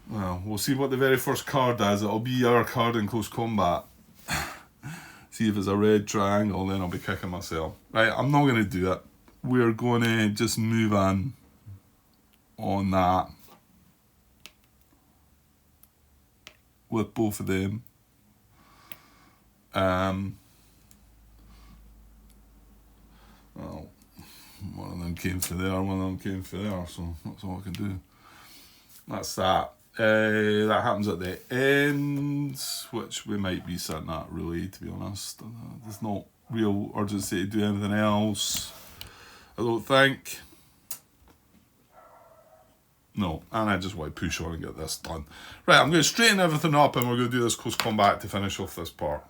Well, we'll see what the very first card is. It'll be our card in close combat. See if it's a red triangle, then I'll be kicking myself. Right, I'm not going to do it. We're going to just move on that. With both of them. Well, one of them came for there, one of them came for there, so that's all I can do. That's that. That happens at the end, which we might be sitting at, really, to be honest. There's no real urgency to do anything else, I don't think. No, and I just want to push on and get this done. Right, I'm going to straighten everything up and we're going to do this close combat to finish off this part.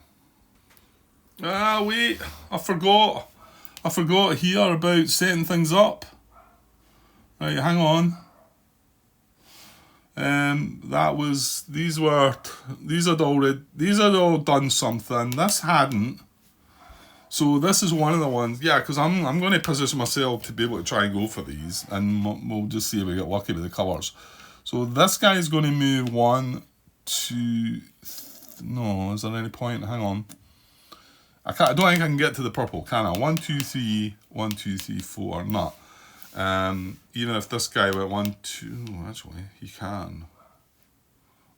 Ah, wait, I forgot here about setting things up. Right, hang on. These had all done something. This hadn't. So this is one of the ones, yeah, because I'm going to position myself to be able to try and go for these, and we'll just see if we get lucky with the colours. So this guy is going to move 1, 2, no, is there any point? Hang on. I don't think I can get to the purple, can I? 1, 2, 3, 1, 2, 3, 4, not. Even if this guy went 1, 2, actually, he can.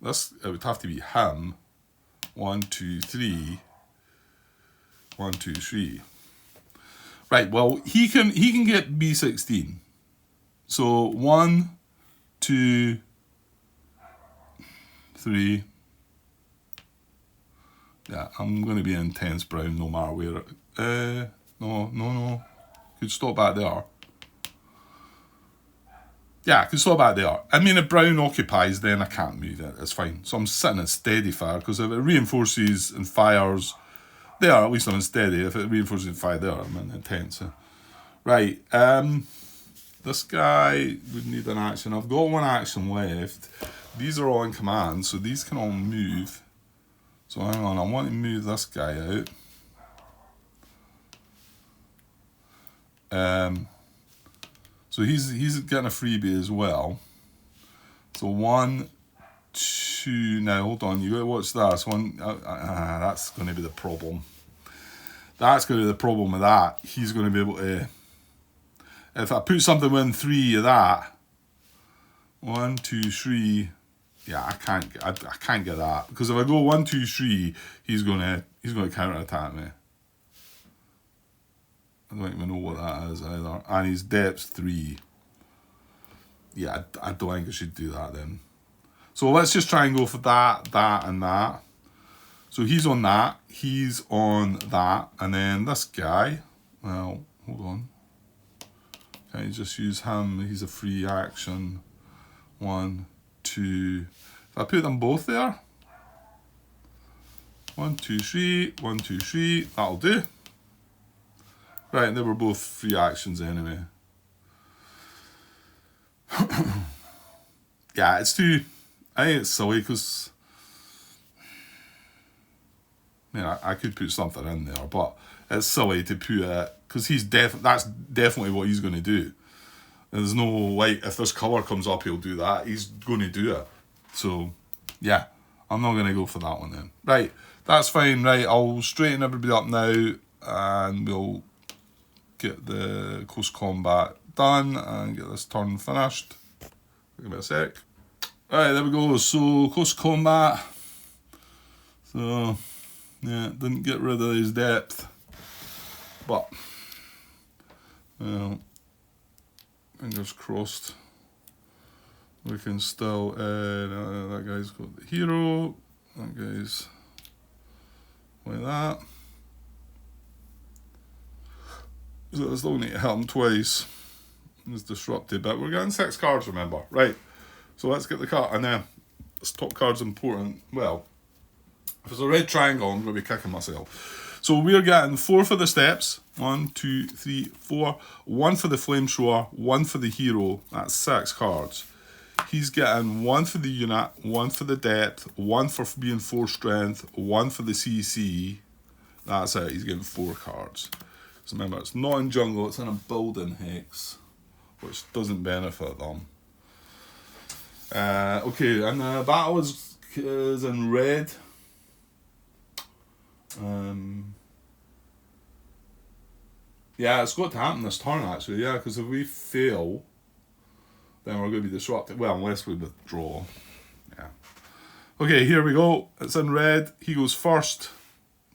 It would have to be him. 1, 2, 3. 1, 2, 3. Right, well, he can get B16. So 1, 2, 3. Yeah, I'm going to be intense brown no matter where. No. Could stop back there. Yeah, I can stop back there. I mean, if brown occupies, then I can't move it. It's fine. So I'm sitting in steady fire, because if it reinforces and fires there, at least I'm in steady. If it reinforces and fire there, I'm in intense. Right, this guy would need an action. I've got 1 action left. these are all in command, so these can all move. So hang on, I want to move this guy out. So he's getting a freebie as well. So 1, 2. Now hold on, you got to watch this one. That's going to be the problem. That's going to be the problem with that. He's going to be able to. If I put something within 3 of that, 1, 2, 3. Yeah, I can't get that, because if I go 1, 2, 3, he's gonna counter attack me. I don't even know what that is either. And his depth's 3. Yeah, I don't think I should do that then. So let's just try and go for that, and that. So he's on that, he's on that, and then this guy, well, hold on. Can I just use him? He's a free action. 1, 2. If I put them both there. 1, 2, 3, 1, 2, 3, that'll do. Right, they were both free actions anyway. Yeah, it's too. I think it's silly because. Yeah, I could put something in there, but it's silly to put it because that's definitely what he's going to do. There's no like, if this colour comes up, he'll do that. He's going to do it. So, yeah, I'm not going to go for that one then. Right, that's fine. Right, I'll straighten everybody up now, and we'll get the close combat done and get this turn finished. Give me a sec. Right, there we go. So, close combat. So, yeah, didn't get rid of his depth. But, well, fingers crossed. We can still, that guy's got the hero. That guy's like that. So I still need to hit him twice. It's disrupted, but we're getting 6 cards, remember. Right, so let's get the card. And then, this top card's important. Well, if it's a red triangle, I'm going to be kicking myself. So we're getting 4 for the steps. 1, 2, 3, 4. 1 for the flamethrower, 1 for the hero. That's 6 cards. He's getting 1 for the unit, 1 for the depth, 1 for being 4 strength, 1 for the CC. That's it. He's getting 4 cards. So remember, it's not in jungle, it's in a building hex, which doesn't benefit them. Okay, and the battle is in red. Yeah, it's got to happen this turn actually, yeah, because if we fail, then we're going to be disrupted. Well, unless we withdraw. Yeah. Okay, here we go. It's in red. He goes first.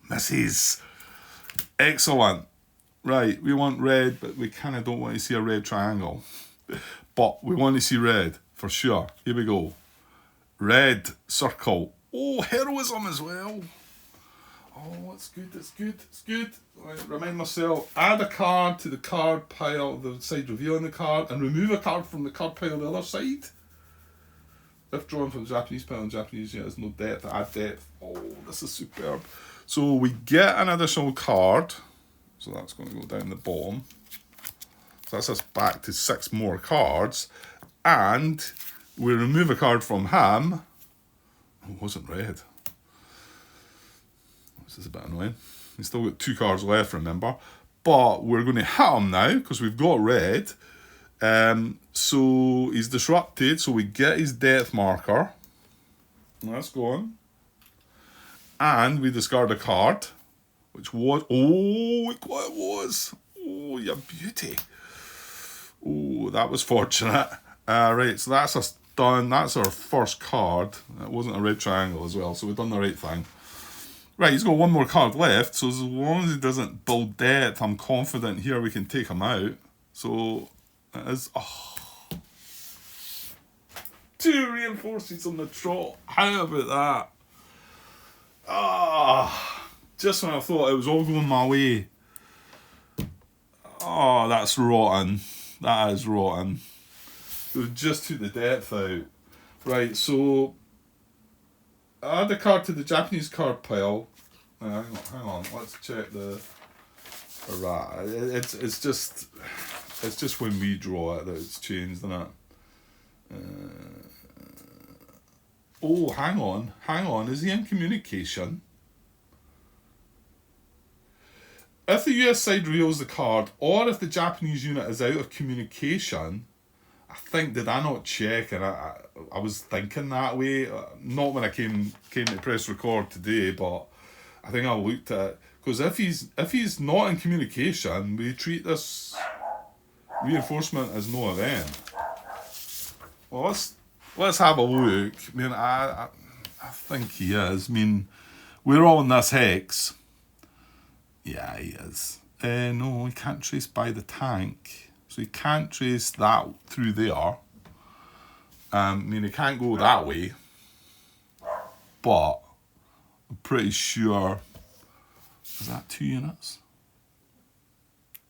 Misses. Excellent. Right, we want red, but we kind of don't want to see a red triangle. But we want to see red, for sure. Here we go. Red circle. Oh, heroism as well. Oh, it's good, it's good, it's good. Right, remind myself, add a card to the card pile, the side revealing the card, and remove a card from the card pile on the other side. If drawn from the Japanese pile in Japanese, yeah, there's no depth, add depth. Oh, this is superb. So we get an additional card. So that's going to go down the bottom. So that's us back to 6 more cards. And we remove a card from him. Oh, it wasn't red. This is a bit annoying. He's still got 2 cards left, remember. But we're going to hit him now because we've got red. So he's disrupted. So we get his death marker. That's gone. And we discard a card. Which was, oh, look what it was. Oh, you beauty. Oh, that was fortunate. Right, so that's us done. That's our first card. It wasn't a red triangle as well, so we've done the right thing. Right, he's got 1 more card left, so as long as he doesn't build depth, I'm confident here we can take him out. So, it is, 2 reinforcements on the trot. How about that? Just when I thought it was all going my way. Oh, that's rotten. That is rotten. We just took the depth out. Right, so add the card to the Japanese card pile. Hang on. Let's check the. Right, it's just when we draw it that it's changed, isn't it? Oh, hang on. Is he in communication? If the US side reveals the card, or if the Japanese unit is out of communication, I think, did I not check? And I was thinking that way. Not when I came to press record today, but I think I looked at it. Because if he's not in communication, we treat this reinforcement as no event. Well, let's have a look. I mean, I think he is. I mean, we're all in this hex. Yeah, he is. No, he can't trace by the tank. So he can't trace that through there. I mean, he can't go that way. But I'm pretty sure... Is that 2 units?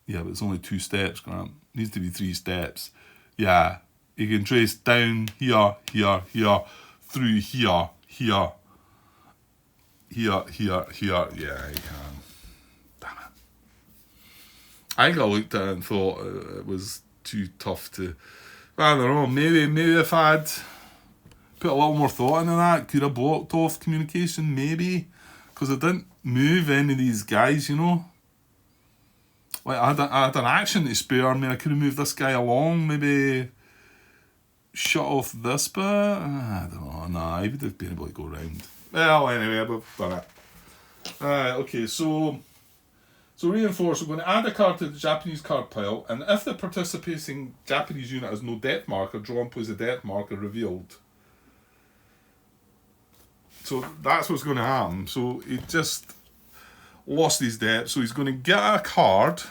Yeah, but it's only 2 steps, Grant. Needs to be 3 steps. Yeah, you can trace down here, here, here, through here, here, here, here, here. Yeah, you can. Damn it. I think I looked at it and thought it was too tough to... I don't know, maybe if I'd put a little more thought into that, could have blocked off communication, maybe. Because I didn't move any of these guys, you know. Like, I had an action to spare. I mean, I could have moved this guy along, maybe shut off this bit. I don't know. Nah, he would have been able to go round. Well, anyway, we've done it. Alright, okay, so reinforce, we're going to add a card to the Japanese card pile, and if the participating Japanese unit has no depth marker, draw and place a depth marker revealed. So that's what's going to happen. So he just lost his depth, so he's going to get a card.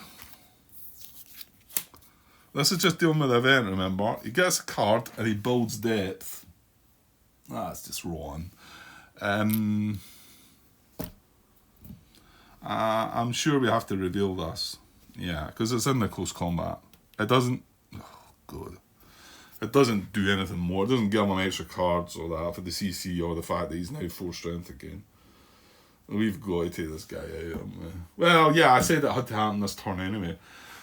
This is just dealing with the event, remember. He gets a card and he builds depth. That's just wrong. I'm sure we have to reveal this. Yeah, because it's in the close combat. It doesn't... Oh, God. It doesn't do anything more. It doesn't give him extra cards or that for the CC or the fact that he's now 4 strength again. We've got to take this guy out. Well, yeah, I said it had to happen this turn anyway.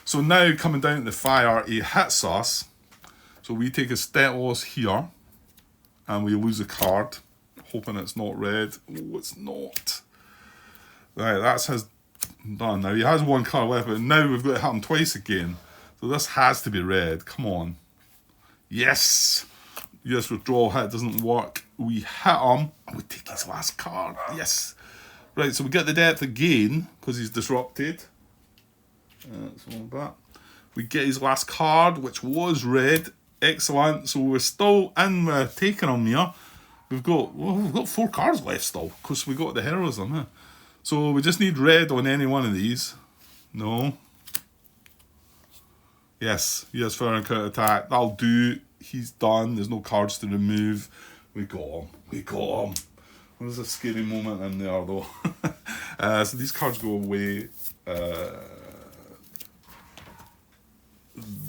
So now, coming down to the fire, he hits us. So we take a stat loss here. And we lose a card. Hoping it's not red. Oh, it's not. Right, that's his done. Now, he has 1 card left, but now we've got it happen twice again. So this has to be red. Come on. Yes! US withdrawal hit doesn't work. We hit him. And we take his last card. Yes! Right, so we get the depth again, because he's disrupted. So that. We get his last card, which was red. Excellent. So we're still in taking him here. We've got 4 cards left still, because we got the heroism. Huh? So we just need red on any one of these. No. Yes, US fire and counter attack. That'll do. He's done. There's no cards to remove. We got him. We got him. There's a scary moment in there though. So these cards go away.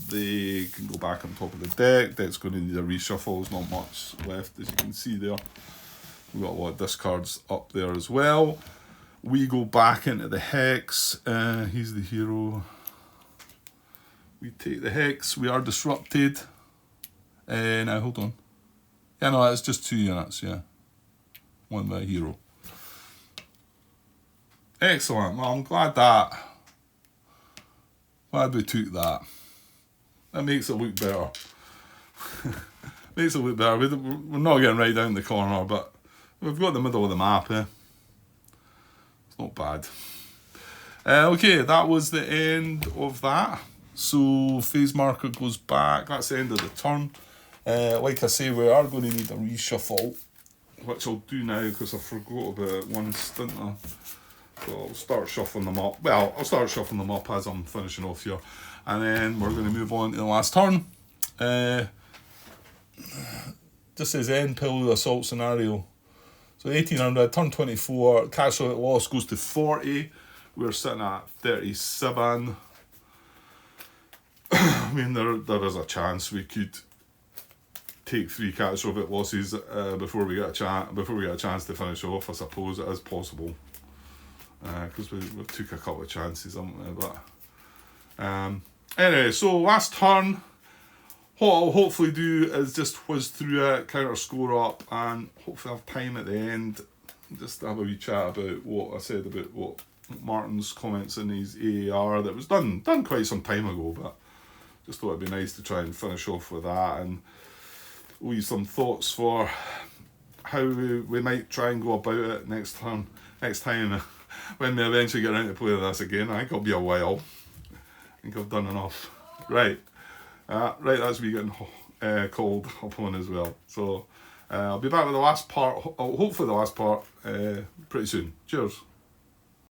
They can go back on top of the deck. Deck's going to need a reshuffle. There's not much left, as you can see there. We've got a lot of discards up there as well. We go back into the hex. He's the hero. We take the hex. We are disrupted. Now, hold on. Yeah, no, it's just 2 units, yeah. 1 by hero. Excellent. Well, I'm glad we took that. That makes it look better. Makes it look better. We're not getting right down the corner, but we've got the middle of the map, eh? It's not bad. Okay, that was the end of that. So, phase marker goes back. That's the end of the turn. Like I say, we are going to need a reshuffle, which I'll do now because I forgot about one stint. So I'll start shuffling them up. Well, I'll start shuffling them up as I'm finishing off here. And then we're going to move on to the last turn. Just says end Peleliu assault scenario. So 1800, turn 24, cash out loss goes to 40. We're sitting at 37. I mean, there is a chance we could take 3 catastrophic losses before we get a chance to finish off. I suppose it is possible because we took a couple of chances, haven't we? But anyway, so last turn what I'll hopefully do is just whiz through it, count our score up, and hopefully have time at the end just to have a wee chat about what I said about what Martin's comments in his AAR that was done quite some time ago, but just thought it'd be nice to try and finish off with that and some thoughts for how we might try and go about it next time when we eventually get around to playing this again. I think it'll be a while. I think I've done enough. Right, that's me getting called upon as well. So I'll be back with the last part, hopefully the last part, pretty soon. Cheers.